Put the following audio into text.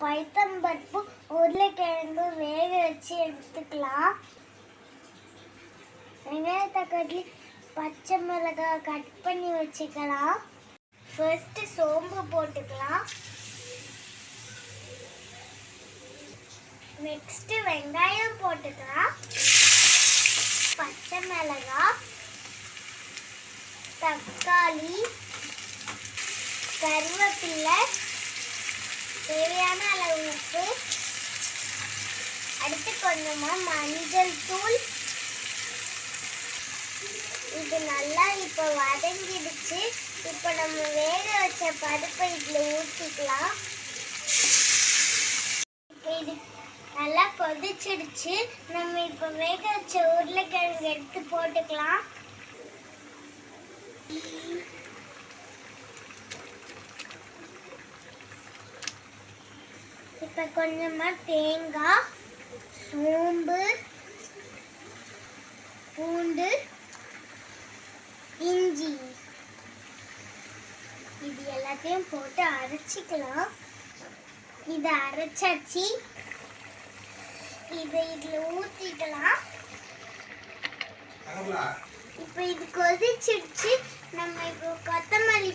பைத்தம்பருப்பு உருளைக்கிழங்கு வேக வச்சு எடுத்துக்கலாம். வெங்காய தக்காளி பச்சை மிளகாய் கட் பண்ணி வச்சுக்கலாம். ஃபர்ஸ்ட் சோம்பு போட்டுக்கலாம். நெக்ஸ்ட் வெங்காயம் போட்டுக்கலாம். பச்சை மிளகாய், தக்காளி, கருவேப்பிலை, தேவையான அளவு உப்பு, அடுத்து கொஞ்சமா மஞ்சள் தூள். இது நல்லா இப்போ வதங்கிடுச்சு. இப்போ நம்ம வேக வச்ச பருப்பை இதில் ஊற்றிக்கலாம். இப்போ இது நல்லா கொதிச்சிடுச்சு. நம்ம இப்போ வேக வச்ச உருளைக்கிழங்கு எடுத்து போட்டுக்கலாம். இப்போ கொஞ்சமா தேங்காய், சோம்பு, பூண்டு, இஞ்சி இது எல்லாத்தையும் போட்டு அரைச்சிக்கலாம். இதை அரைச்சாச்சு. இதை இதில் ஊற்றிக்கலாம். இப்போ இது கொதிச்சிடுச்சு. நம்ம இப்போ கொத்தமல்லி